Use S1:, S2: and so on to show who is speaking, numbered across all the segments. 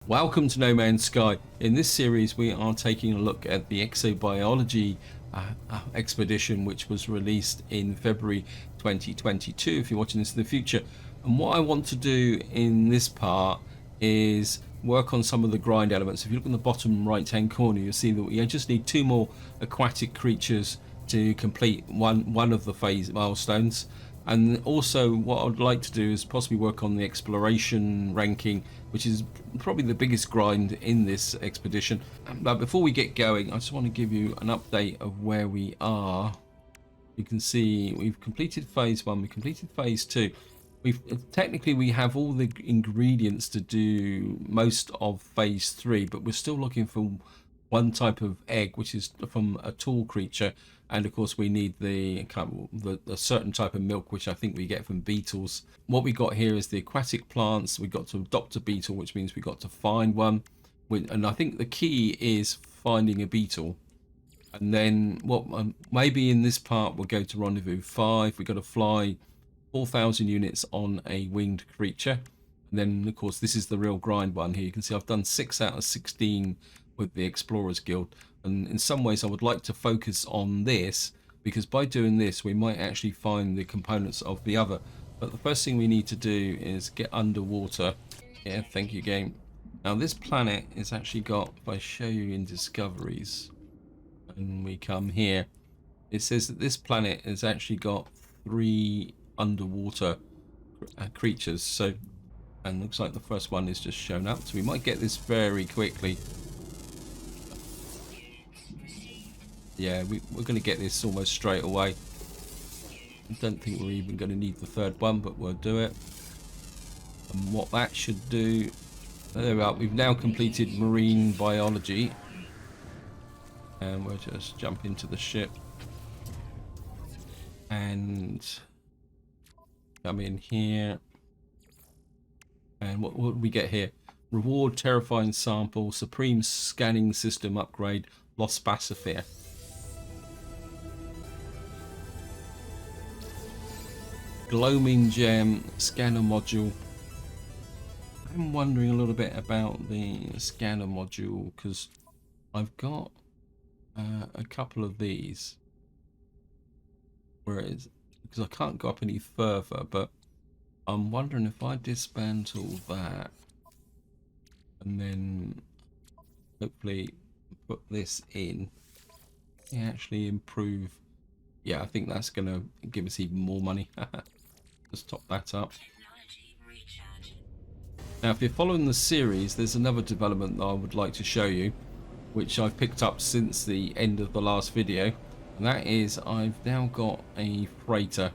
S1: Welcome to No Man's Sky. In this series we are taking a look at the Exobiology expedition, which was released in February 2022 if you're watching this in the future. And what I want to do in this part is work on some of the grind elements. If you look in the bottom right hand corner, you'll see that we just need 2 more aquatic creatures to complete one of the phase milestones. And also what I'd like to do is possibly work on the exploration ranking, which is probably the biggest grind in this expedition. But before we get going, I just want to give you an update of where we are. You can see we've completed phase 1, we completed phase 2. Technically we have all the ingredients to do most of phase 3, but we're still looking for one type of egg, which is from a tall creature, and of course we need the certain type of milk, which I think we get from beetles. What we got here is the aquatic plants. We got to adopt a beetle, which means we got to find one, and I think the key is finding a beetle. And then what maybe in this part we'll go to Rendezvous 5. We got to fly 4,000 units on a winged creature, and then of course this is the real grind one here. You can see I've done 6 out of 16 with the Explorers Guild, and in some ways I would like to focus on this, because by doing this we might actually find the components of the other. But the first thing we need to do is get underwater. Yeah, thank you, game. Now this planet is actually got, if I show you in discoveries and we come here, it says that this planet has actually got 3 underwater creatures. So, and looks like the first one is just shown up, so we might get this very quickly. Yeah, we're going to get this almost straight away. I don't think we're even going to need the third one, but we'll do it. And what that should do, there we are. We've now completed marine biology, and we'll just jump into the ship and come in here. And what do we get here? Reward terrifying sample, supreme scanning system upgrade, lost bathysphere. Gloaming gem, scanner module. I'm wondering a little bit about the scanner module, because I've got a couple of these. Whereas, because I can't go up any further, but I'm wondering if I dismantle that and then hopefully put this in, actually improve. Yeah, I think that's gonna give us even more money. Just top that up. Now if you're following the series, there's another development that I would like to show you, which I've picked up since the end of the last video, and that is I've now got a freighter.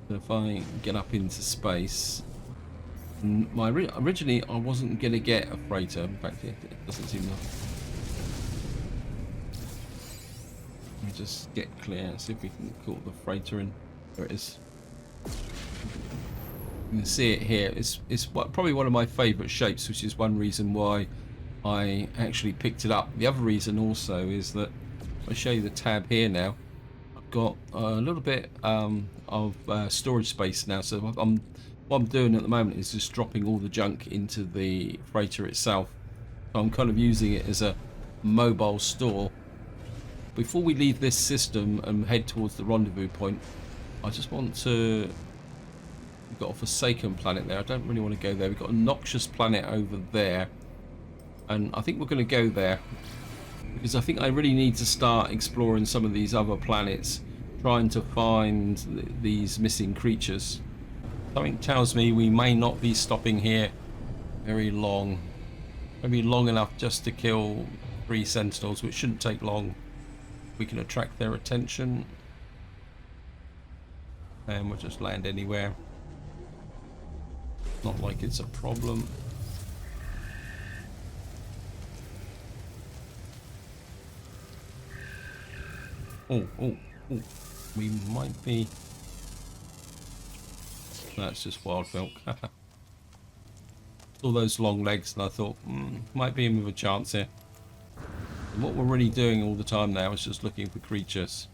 S1: So if I get up into space, originally I wasn't going to get a freighter. In fact, it doesn't seem to. Let me just get clear, see if we can call the freighter in. There it is. You can see it here. It's probably one of my favourite shapes, which is one reason why I actually picked it up. The other reason also is that I'll show you the tab here now. I've got a little bit of storage space now, so what I'm doing at the moment is just dropping all the junk into the freighter itself. So I'm kind of using it as a mobile store. Before we leave this system and head towards the rendezvous point, I just want to. We've got a forsaken planet there. I don't really want to go there. We've got a noxious planet over there, and I think we're going to go there because I think I really need to start exploring some of these other planets, trying to find these missing creatures. Something tells me we may not be stopping here very long. Maybe long enough just to kill 3 sentinels, which shouldn't take long. We can attract their attention, and we'll just land anywhere. Not like it's a problem. Oh, we might be. That's just wild milk. All those long legs, and I thought, might be in with a chance here. And what we're really doing all the time now is just looking for creatures.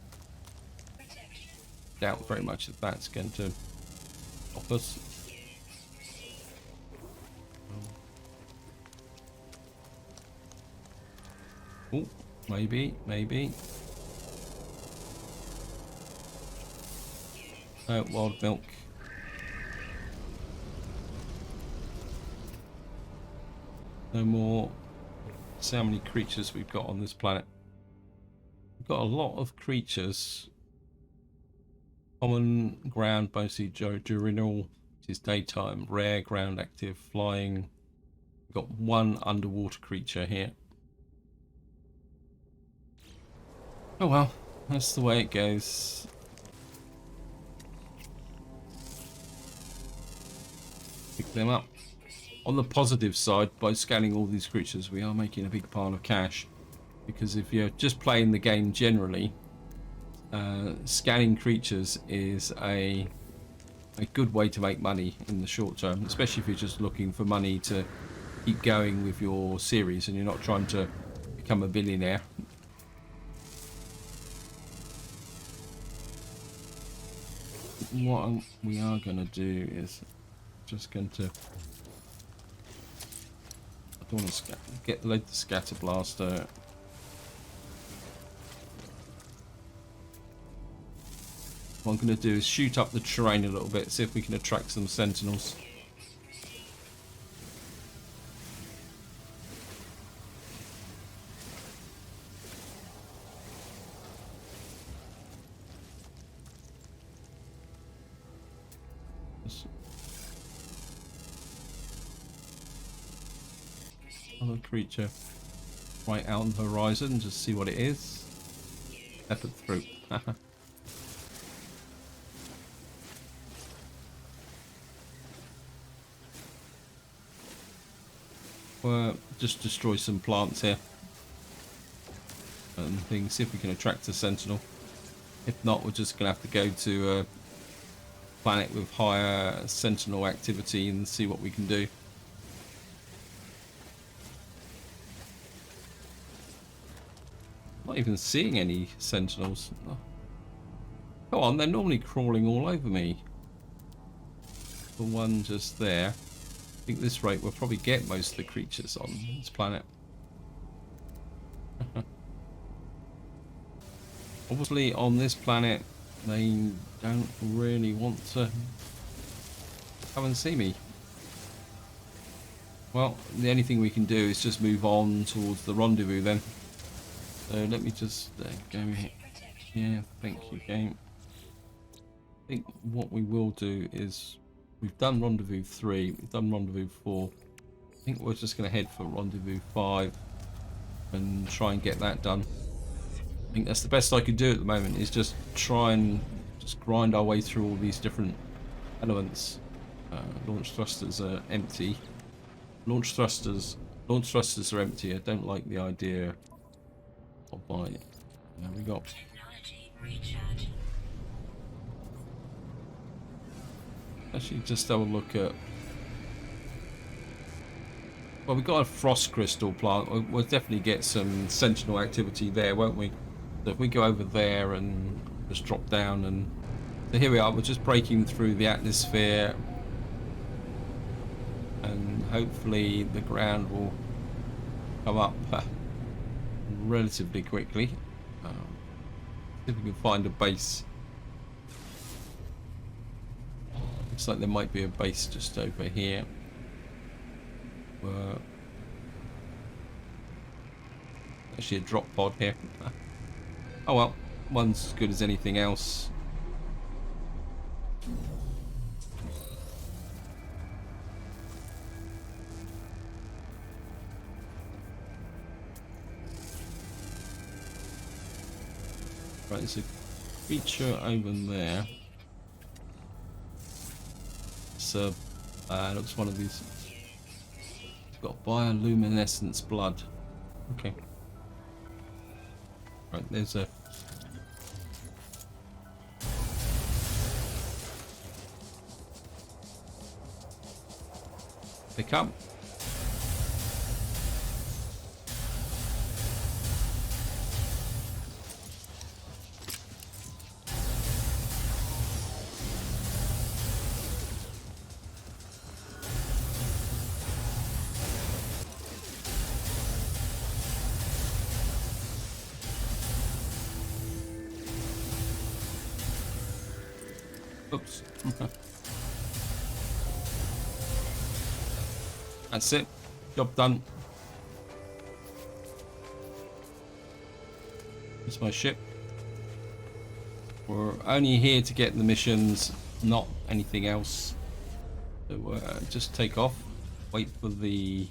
S1: Doubt very much that that's going to stop us. Oh, maybe, maybe. Wild milk. No more. See how many creatures we've got on this planet. We've got a lot of creatures. Common, ground, mostly diurnal, which is daytime. Rare, ground active, flying. We've got one underwater creature here. Oh well, that's the way it goes. Pick them up. On the positive side, by scanning all these creatures, we are making a big pile of cash. Because if you're just playing the game generally, scanning creatures is a good way to make money in the short term, especially if you're just looking for money to keep going with your series and you're not trying to become a billionaire. What we are going to do is just going to... I don't want to load the scatter blaster. What I'm going to do is shoot up the terrain a little bit, see if we can attract some sentinels. Another creature right out on the horizon, just see what it is. Leopard throat. Just destroy some plants here and things, see if we can attract a sentinel. If not, we're just gonna have to go to a planet with higher sentinel activity and see what we can do. Not even seeing any sentinels. Oh. Come on, they're normally crawling all over me. The one just there. I think at this rate we'll probably get most of the creatures on this planet. Obviously on this planet they don't really want to come and see me. Well, the only thing we can do is just move on towards the rendezvous then. So let me just go here. Yeah, thank you, game. I think what we will do is, we've done Rendezvous 3, we've done Rendezvous 4. I think we're just going to head for Rendezvous 5 and try and get that done. I think that's the best I could do at the moment, is just try and just grind our way through all these different elements. Launch thrusters are empty. Launch thrusters are empty. I don't like the idea of buying it. There we go. Actually, just have a look at... Well, we've got a frost crystal plant. We'll definitely get some sentinel activity there, won't we? So if we go over there and just drop down, and so here we are. We're just breaking through the atmosphere, and hopefully the ground will come up relatively quickly. See if we can find a base. Looks like there might be a base just over here. Actually a drop pod here. Oh well, one's as good as anything else. Right, there's a creature over there. So, looks one of these. It's got bioluminescence blood. Okay. Right, there's a... Pick up. Oops. That's it. Job done. It's my ship. We're only here to get the missions, not anything else. So just take off. Wait for the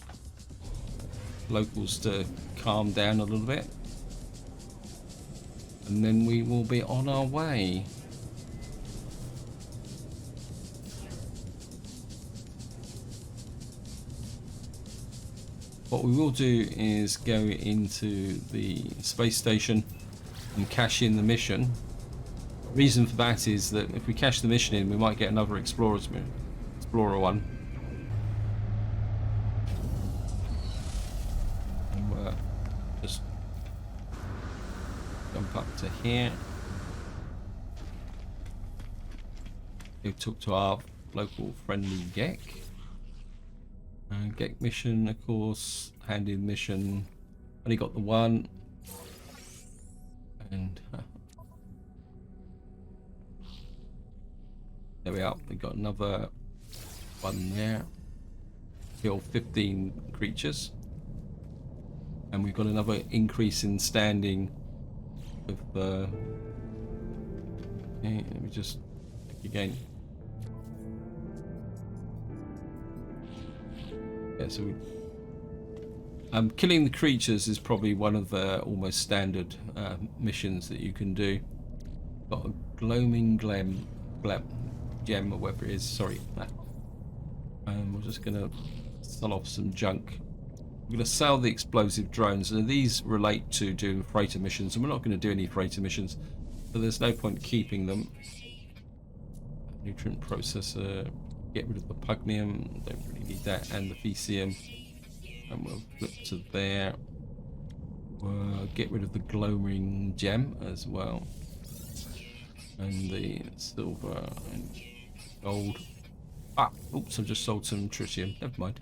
S1: locals to calm down a little bit. And then we will be on our way. What we will do is go into the space station and cash in the mission. Reason for that is that if we cash the mission in, we might get another Explorer one. And just jump up to here. Go talk to our local friendly Gek. Gek mission, of course, hand in mission. Only got the one. And there we are. We got another one there. Kill 15 creatures. And we've got another increase in standing of okay, let me just check again. Yeah, so killing the creatures is probably one of the almost standard missions that you can do. Got a gloaming gem or whatever it is. Sorry, and we're just gonna sell off some junk. We're gonna sell the explosive drones, and these relate to doing freighter missions, and we're not going to do any freighter missions, so there's no point keeping them. Nutrient processor. Get rid of the pugnium, don't really need that, and the VCM. And we'll flip to there. We'll get rid of the glowing gem as well. And the silver and gold. Oops, I've just sold some tritium. Never mind.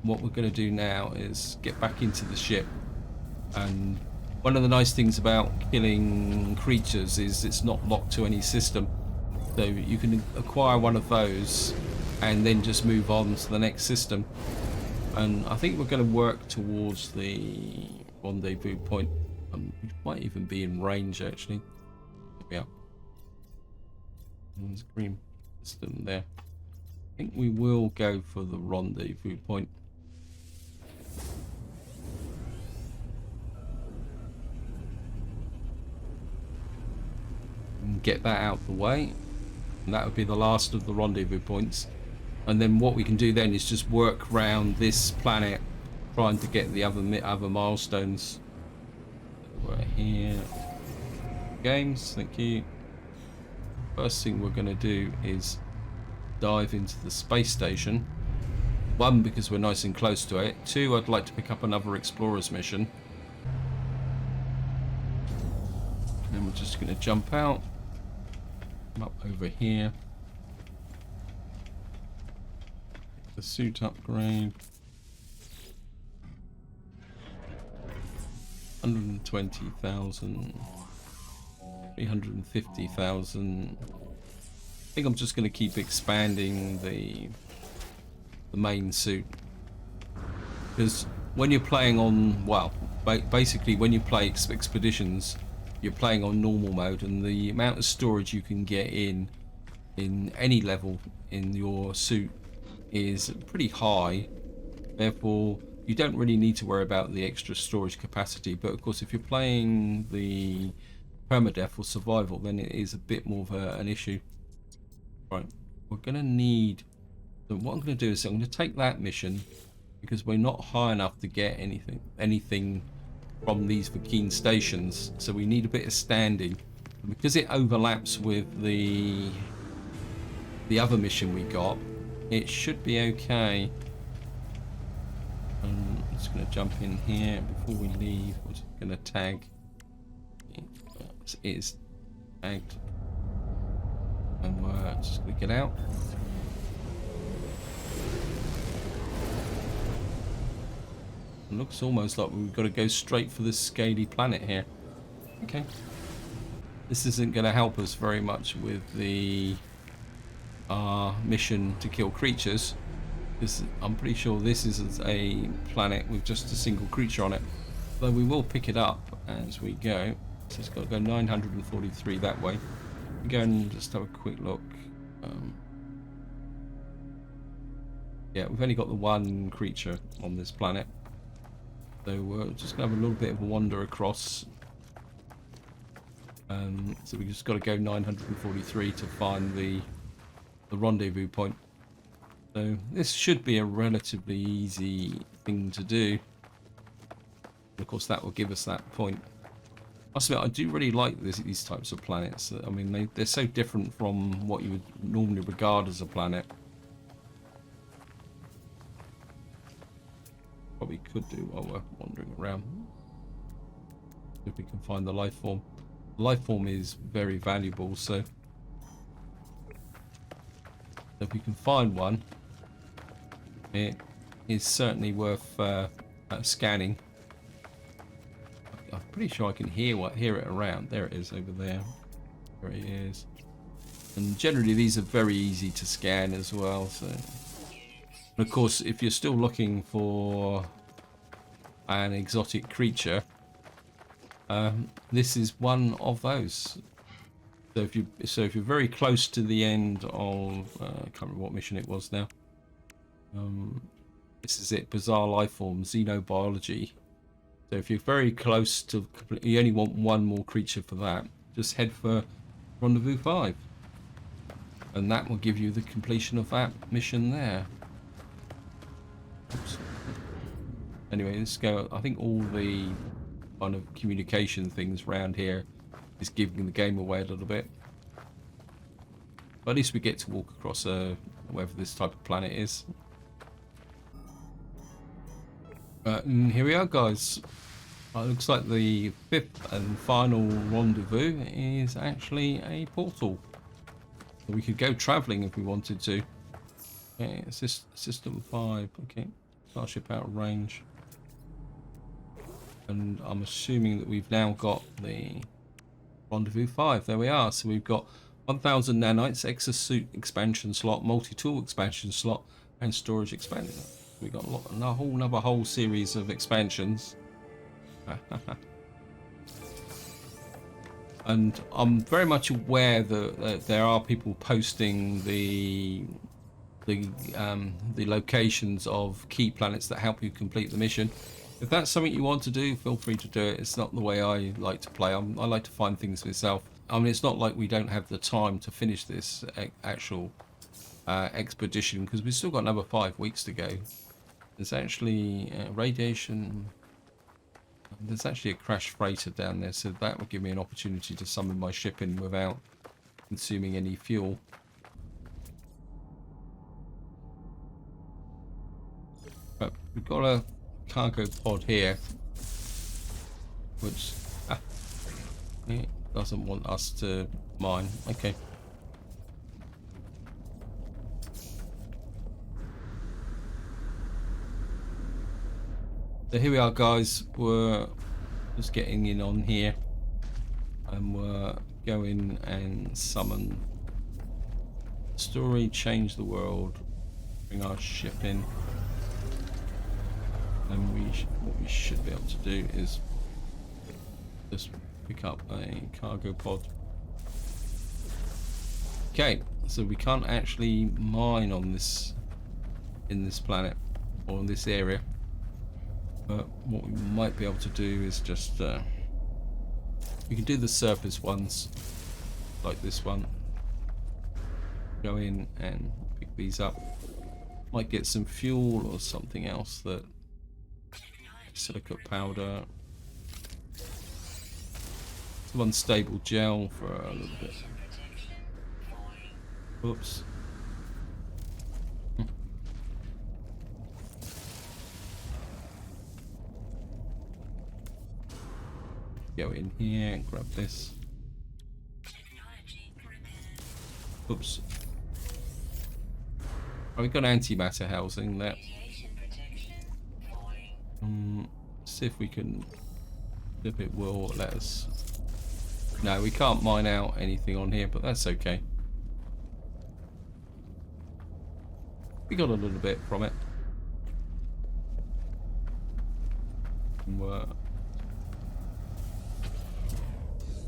S1: What we're going to do now is get back into the ship. And one of the nice things about killing creatures is it's not locked to any system. So you can acquire one of those and then just move on to the next system. And I think we're going to work towards the rendezvous point. We might even be in range actually. There we are. There's a green system there. I think we will go for the rendezvous point. And get that out the way. And that would be the last of the rendezvous points. And then what we can do then is just work around this planet, trying to get the other milestones. We're here. Games, thank you. First thing we're going to do is dive into the space station. One, because we're nice and close to it. Two, I'd like to pick up another Explorer's mission. And we're just going to jump out. Up over here. The suit upgrade. 120,000. 350,000. I think I'm just going to keep expanding the main suit, because when you're playing on, well, basically when you play expeditions, you're playing on normal mode, and the amount of storage you can get in any level in your suit is pretty high. Therefore, you don't really need to worry about the extra storage capacity. But of course, if you're playing the permadeath or survival, then it is a bit more of an issue. Right, we're going to need... So what I'm going to do is I'm going to take that mission, because we're not high enough to get anything from these Vakeen stations, so we need a bit of standing. And because it overlaps with the other mission we got, it should be okay. I'm just going to jump in here before we leave. We're just going to tag. It is tagged, and we're just going to get out. It looks almost like we've got to go straight for this scaly planet here. Okay. this isn't going to help us very much with the mission to kill creatures, because I'm pretty sure this is a planet with just a single creature on it. Though we will pick it up as we go. So it's got to go 943 that way. Go and just have a quick look. Yeah, we've only got the one creature on this planet. So we're just going to have a little bit of a wander across. So we just got to go 943 to find the rendezvous point. So this should be a relatively easy thing to do. And of course, that will give us that point. I admit, I do really like these types of planets. I mean, they're so different from what you would normally regard as a planet. What we could do while we're wandering around, if we can find the life form. The life form is very valuable, so if we can find one, it is certainly worth scanning. I'm pretty sure I can hear it around. There it is over there. There it is. And generally these are very easy to scan as well. So, and of course, if you're still looking for an exotic creature, this is one of those. So if you're very close to the end of I can't remember what mission it was now. This is it, bizarre life form, xenobiology. So if you're very close to, you only want one more creature for that, just head for Rendezvous 5. And that will give you the completion of that mission there. Oops. Anyway, let's go. I think all the kind of communication things around here is giving the game away a little bit. But at least we get to walk across wherever this type of planet is. And here we are, guys. It looks like the 5th and final rendezvous is actually a portal. So we could go travelling if we wanted to. Okay, System 5. Okay, Starship out of range. And I'm assuming that we've now got the Rendezvous 5. There we are. So we've got 1000 nanites, exosuit expansion slot, multi-tool expansion slot, and storage expansion. We've got another whole series of expansions. And I'm very much aware that there are people posting the locations of key planets that help you complete the mission. If that's something you want to do, feel free to do it. It's not the way I like to play. I like to find things myself. I mean, it's not like we don't have the time to finish this actual expedition, because we've still got another 5 weeks to go. There's actually radiation. There's actually a crash freighter down there, so that will give me an opportunity to summon my ship in without consuming any fuel. But we've got a cargo pod here, which it doesn't want us to mine. Okay. So here we are, guys. We're just getting in on here, and we're going and summon story, change the world, bring our ship in, and what we should be able to do is just pick up a cargo pod. Okay, so we can't actually mine on this in this planet or in this area. But what we might be able to do is just we can do the surface ones like this one. Go in and pick these up. Might get some fuel or something else, that silicate powder, some unstable gel for a little bit. Oops. Go in here and grab this. Oops. Oh, we've got antimatter housing there. See if we can, if it will let us No, we can't mine out anything on here, but that's okay. We got a little bit from it.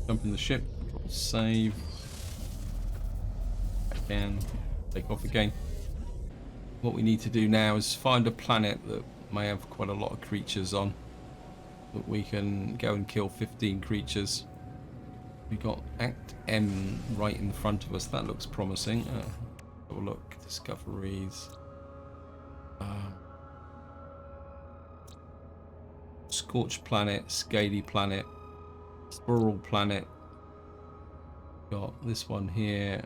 S1: Jump in the ship, drop save. Again, take off again. What we need to do now is find a planet that may have quite a lot of creatures on, that we can go and kill 15 creatures. We got Act M right in front of us. That looks promising. Have a look. Discoveries. Scorched planet, scaly planet, spiral planet. Got this one here,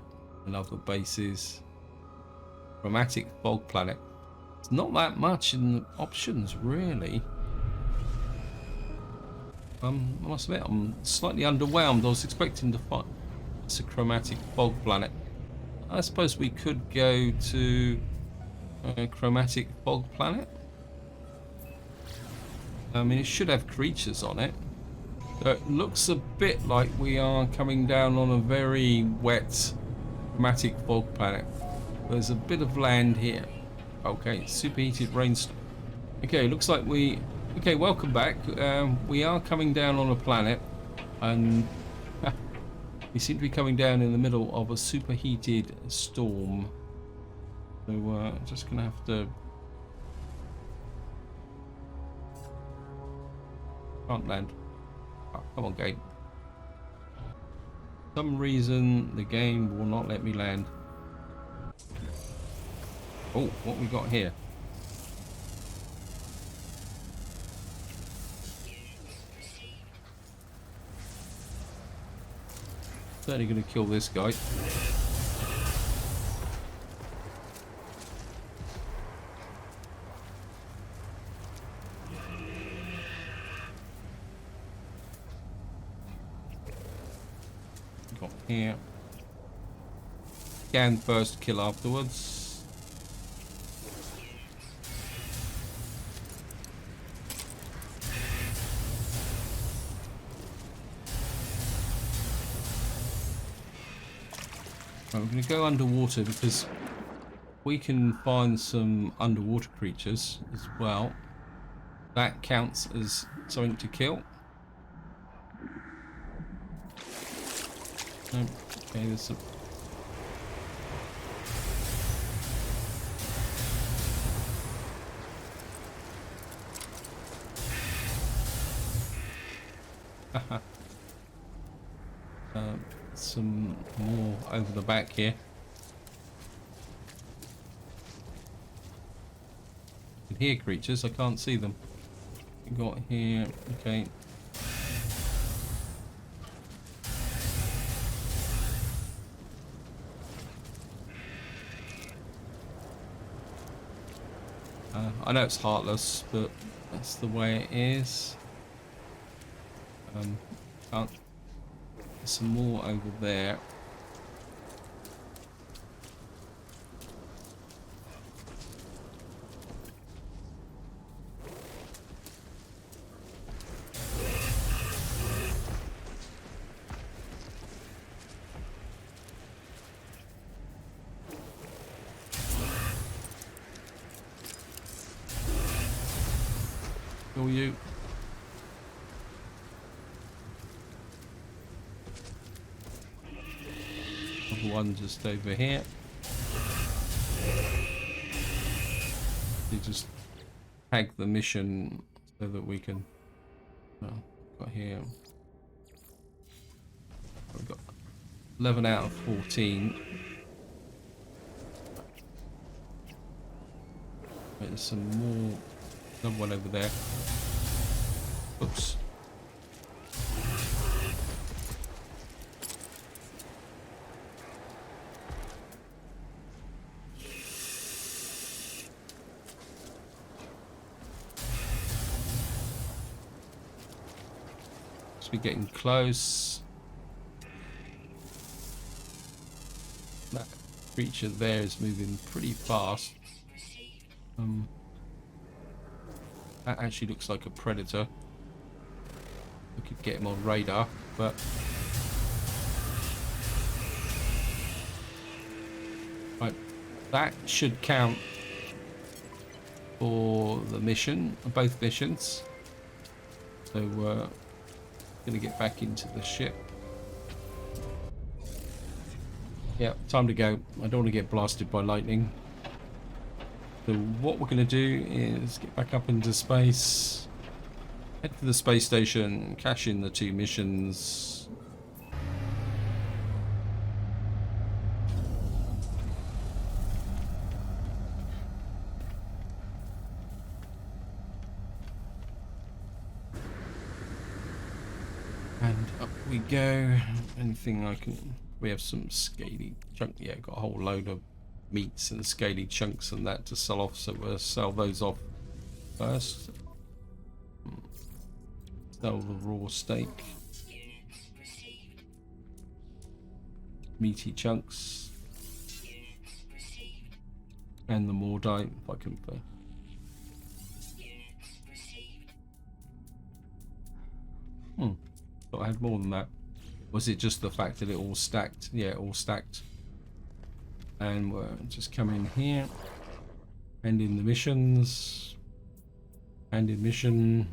S1: and other bases. Chromatic fog planet. It's not that much in the options, really. I must admit, I'm slightly underwhelmed. I was expecting to find it's a chromatic fog planet. I suppose we could go to a chromatic fog planet. I mean, it should have creatures on it. It looks a bit like we are coming down on a very wet chromatic fog planet. There's a bit of land here. Okay, superheated rainstorm. Okay, looks like we... Okay, welcome back. We are coming down on a planet, and we seem to be coming down in the middle of a superheated storm. So just gonna have to... Can't land. Oh, come on, game. For some reason, the game will not let me land. Oh, what we got here? Certainly going to kill this guy. Got here. Scan first, kill afterwards. Right, we're going to go underwater because we can find some underwater creatures as well. That counts as something to kill. Okay, there's some... some more over the back here. I can hear creatures, I can't see them. We got here, okay. I know it's heartless, but that's the way it is. Can't. There's some more over there. Kill you. One just over here. You just tag the mission so that we can. Well, got here. We've got 11 out of 14. There's some more. Another one over there. Oops. We're getting close. That creature there is moving pretty fast. That actually looks like a predator. We could get him on radar, but that should count for the mission, both missions. So we're gonna get back into the ship. Yeah, time to go. I don't want to get blasted by lightning. So what we're going to do is get back up into space, head to the space station, cash in the 2 missions. And up we go. Anything I can... We have some scaly chunk. Yeah, got a whole load of meats and scaly chunks and that to sell off, so we'll sell those off first. Sell the raw steak, meaty chunks, and the mordite if I can. Thought I had more than that. Was it just the fact that it all stacked? Yeah, it all stacked. And we're just coming here, and in the missions, and in mission.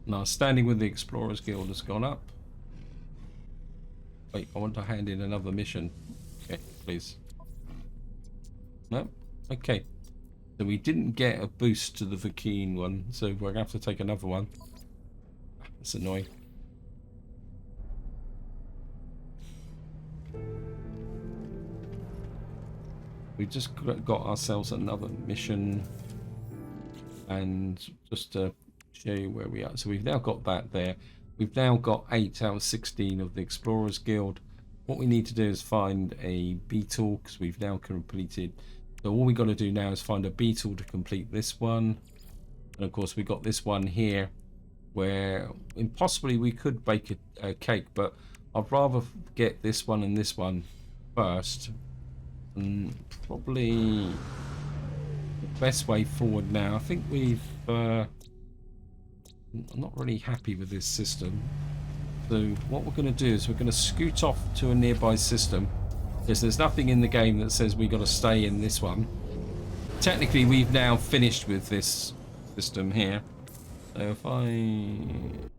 S1: Now, standing with the Explorers Guild has gone up. Wait, I want to hand in another mission. Okay, please. No? Okay. So we didn't get a boost to the Vakeen one, so we're going to have to take another one. That's annoying. We just got ourselves another mission, and just to show you where we are. So we've now got that there. We've now got 8 out of 16 of the Explorers Guild. What we need to do is find a beetle, because we've now completed. So all we got to do now is find a beetle to complete this one. And of course we got this one here, where possibly we could bake a cake, but I'd rather get this one and this one first. And probably the best way forward now. I think we've I'm not really happy with this system. So what we're going to do is we're going to scoot off to a nearby system, because there's nothing in the game that says we got to stay in this one. Technically we've now finished with this system here. So if I'm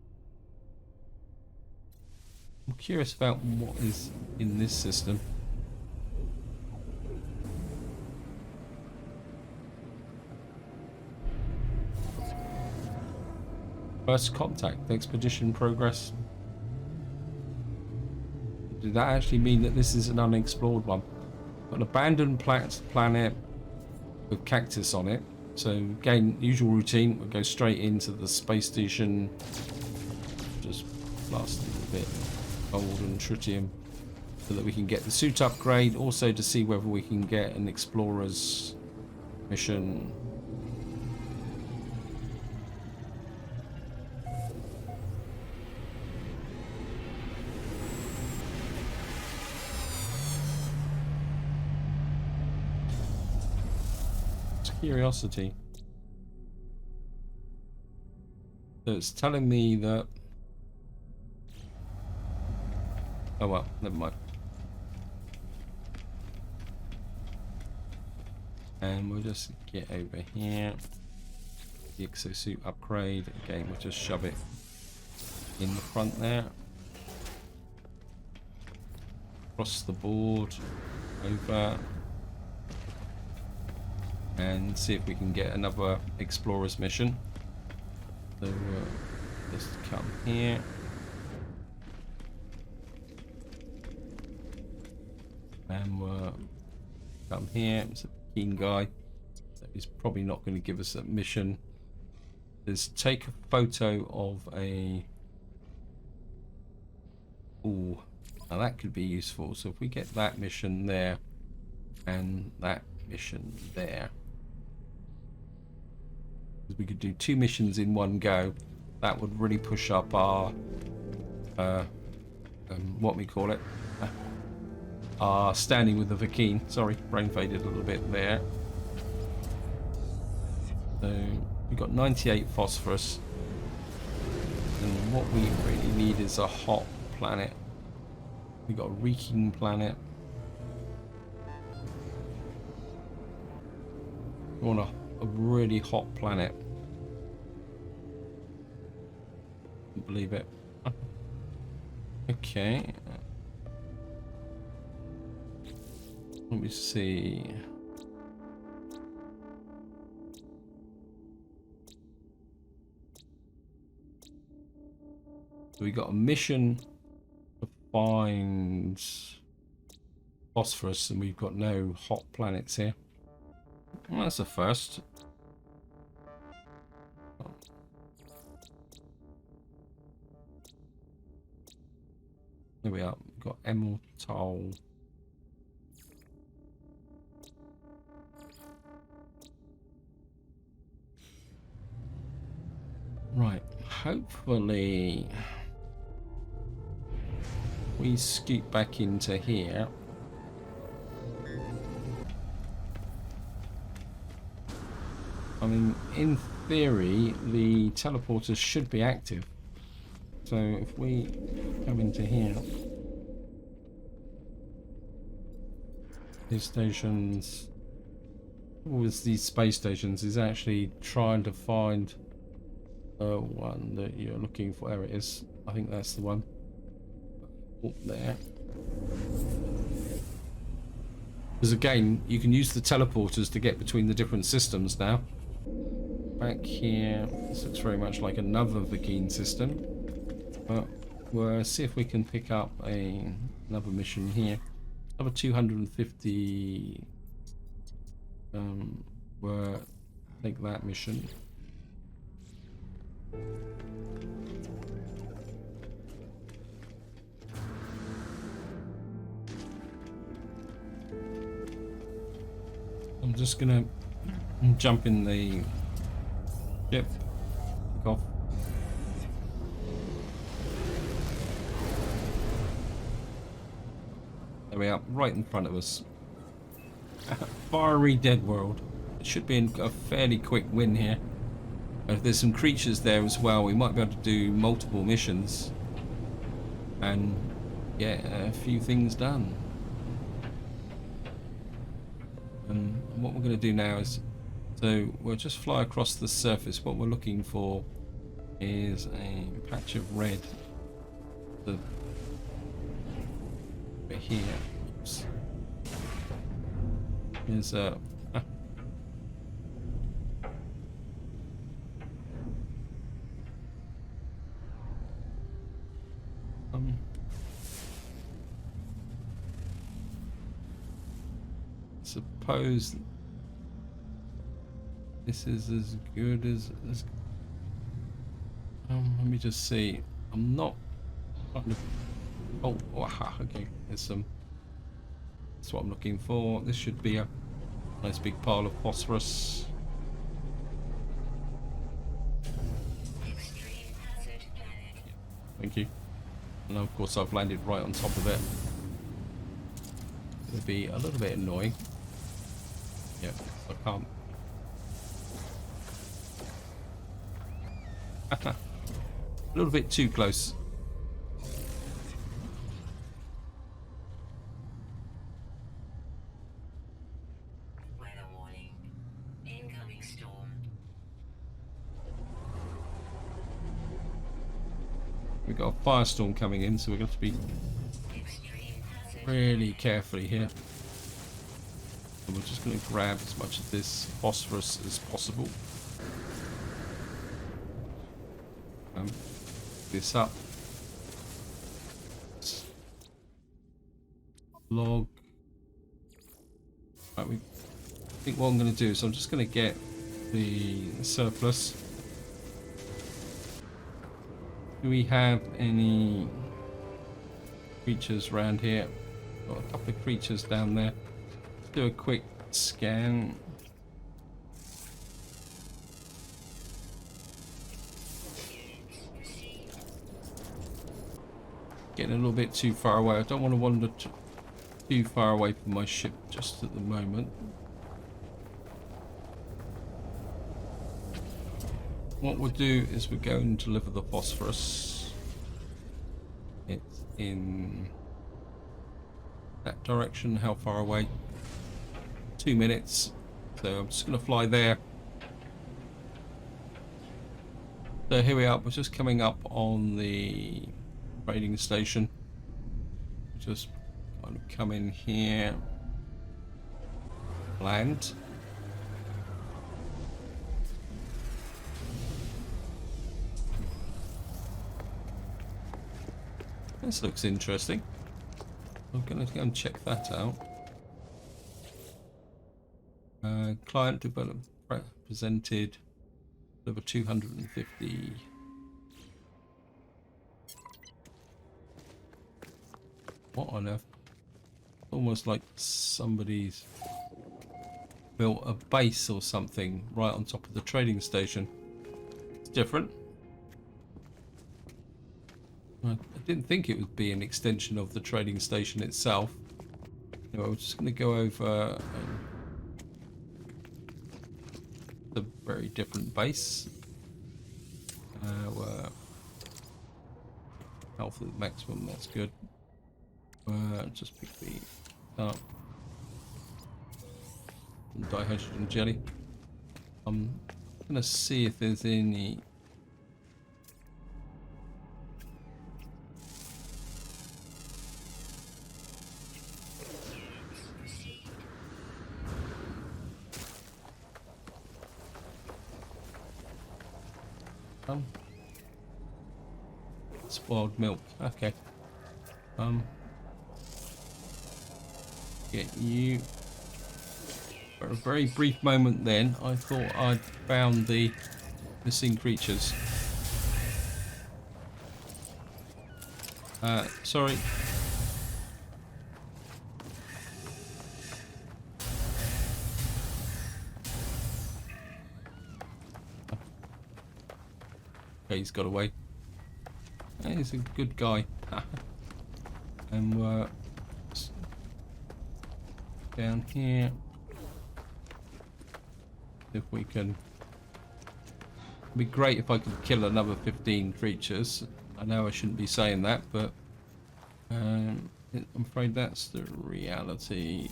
S1: curious about what is in this system. First contact, expedition progress. Did that actually mean that this is an unexplored one? An abandoned planet with cactus on it. So again, usual routine, we'll go straight into the space station. Just blast a little bit of gold and tritium so that we can get the suit upgrade. Also to see whether we can get an explorer's mission. Curiosity. So it's telling me that... Oh well, never mind. And we'll just get over here. The exosuit upgrade. Again, we'll just shove it in the front there. Across the board. Over. And see if we can get another explorer's mission. So just come here. And we'll come here. It's a keen guy. So he's probably not going to give us a mission. Let's take a photo of a... Ooh, now that could be useful. So if we get that mission there and that mission there, we could do 2 missions in one go. That would really push up our what we call it, our standing with the Vakeen. Sorry, brain faded a little bit there. So we've got 98 phosphorus, and what we really need is a hot planet. We've got a reeking planet. We're on a really hot planet. Can't believe it. Okay. Let me see. So we got a mission to find phosphorus, and we've got no hot planets here. Well, that's a first. Here we are. We've got Emerald. Right. Hopefully we scoot back into here. I mean, in theory, the teleporters should be active. So if we come into here, these stations, with these space stations, is actually trying to find the one that you're looking for. There it is. I think that's the one. Up there. Because again, you can use the teleporters to get between the different systems now. Back here, this looks very much like another Vikine system. But we'll see if we can pick up another mission here. Another 250. We'll take that mission. I'm just gonna jump in the ship. Take off. There we are, right in front of us. Fiery dead world. It should be a fairly quick win here. If there's some creatures there as well, we might be able to do multiple missions and get a few things done. And what we're going to do now is, so we'll just fly across the surface. What we're looking for is a patch of red. The bit here. Oops. Is suppose this is as good as let me just see. I'm not oh aha, okay, there's some. That's what I'm looking for. This should be a nice big pile of phosphorus. Thank you. And of course I've landed right on top of it. It'll be a little bit annoying. Yeah, I can't. A little bit too close.
S2: Weather warning. Incoming storm.
S1: We've got a firestorm coming in, so we're going to have to be really carefully here. And we're just going to grab as much of this phosphorus as possible. This up. Log. Right, I think what I'm going to do is I'm just going to get the surplus. Do we have any creatures around here? Got a couple of creatures down there. Let's do a quick scan. Getting a little bit too far away. I don't want to wander too far away from my ship just at the moment. What we'll do is we'll go and deliver the phosphorus. It's in that direction. How far away? 2 minutes. So I'm just going to fly there. So here we are. We're just coming up on the trading station. Just kind of come in here. Land. This looks interesting. I'm going to go and check that out. Client developed presented over 250. What on earth? Almost like somebody's built a base or something right on top of the trading station. It's different. I didn't think it would be an extension of the trading station itself. Anyway, we're just going to go over the very different base. Health at maximum, that's good. Just pick the up. Dihydrogen jelly. I'm going to see if there's any... spoiled milk. Okay. Get you. For a very brief moment then, I thought I'd found the missing creatures. Sorry. Okay, he's got away. He's a good guy. And we're down here. If we can... It'd be great if I could kill another 15 creatures. I know I shouldn't be saying that, but I'm afraid that's the reality.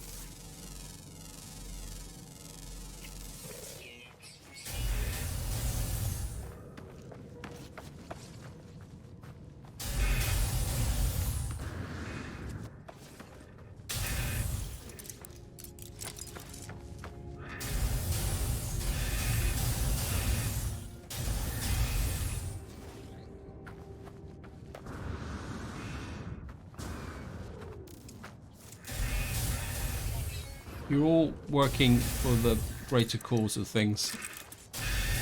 S1: You're all working for the greater cause of things.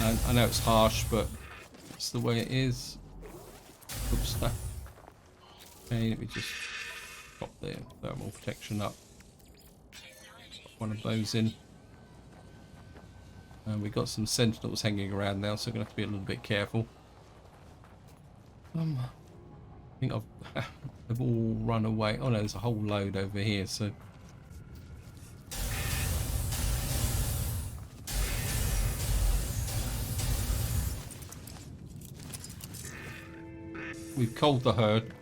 S1: And I know it's harsh, but it's the way it is. Oops. Okay, let me just pop the thermal protection up. Put one of those in. And we've got some sentinels hanging around now, so I'm going to have to be a little bit careful. I think they've all run away. Oh no, there's a whole load over here, so... We've culled the herd,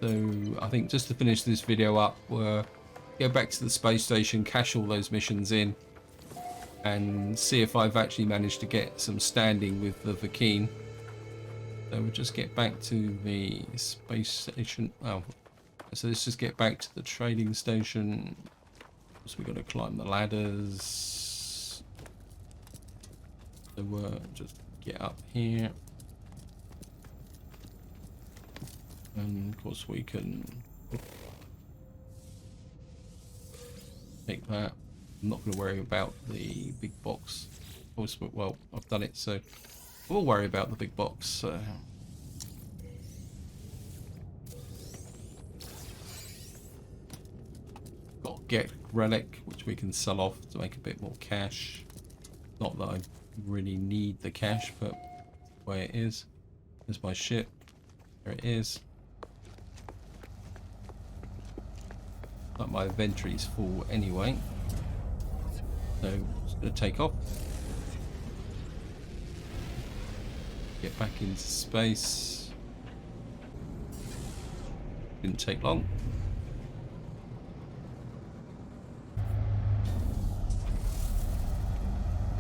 S1: so I think just to finish this video up, we'll go back to the space station, cash all those missions in, and see if I've actually managed to get some standing with the Vakeen. So we'll just get back to the space station. Oh, so let's just get back to the trading station. So we've got to climb the ladders. So we'll just get up here. And of course we can take that. I'm not going to worry about the big box. Well, I've done it, so we'll worry about the big box. Got get relic, which we can sell off to make a bit more cash. Not that I really need the cash, but the way it is. There's my ship. There it is. Like my inventory's full anyway, so I'm just going to take off, get back into space. Didn't take long.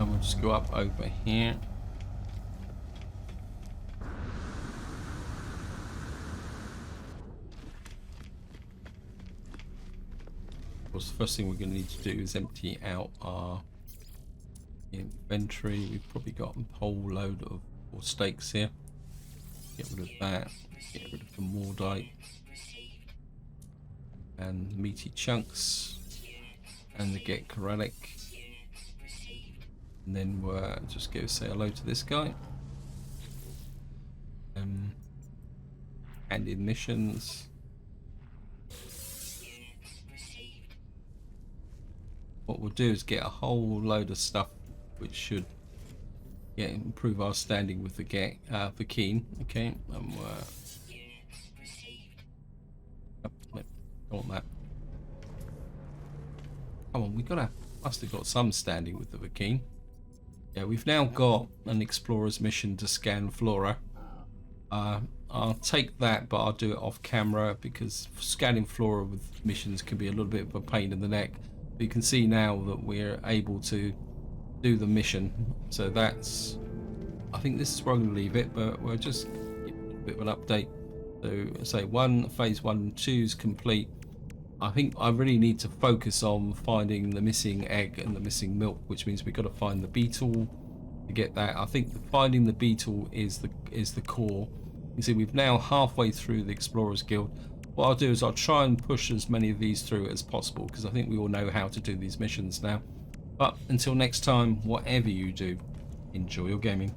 S1: And we'll just go up over here. Of course, the first thing we're going to need to do is empty out our inventory. We've probably got a whole load of more steaks here. Get rid of that. Get rid of the mordite and meaty chunks and the get corellic. And then we'll just go say hello to this guy. And in missions. What we'll do is get a whole load of stuff which should improve our standing with the keen. Okay, and don't want that. Come on, must have got some standing with the Vakeen. Yeah, we've now got an explorer's mission to scan flora. I'll take that, but I'll do it off camera because scanning flora with missions can be a little bit of a pain in the neck. But you can see now that we're able to do the mission. So that's, I think this is where I'm going to leave it, but we'll just give a bit of an update. So say phase 1 and 2 is complete. I think I really need to focus on finding the missing egg and the missing milk, which means we've got to find the beetle to get that. I think finding the beetle is the core. You see, we've now halfway through the Explorers Guild. What I'll do is I'll try and push as many of these through as possible because I think we all know how to do these missions now. But until next time, whatever you do, enjoy your gaming.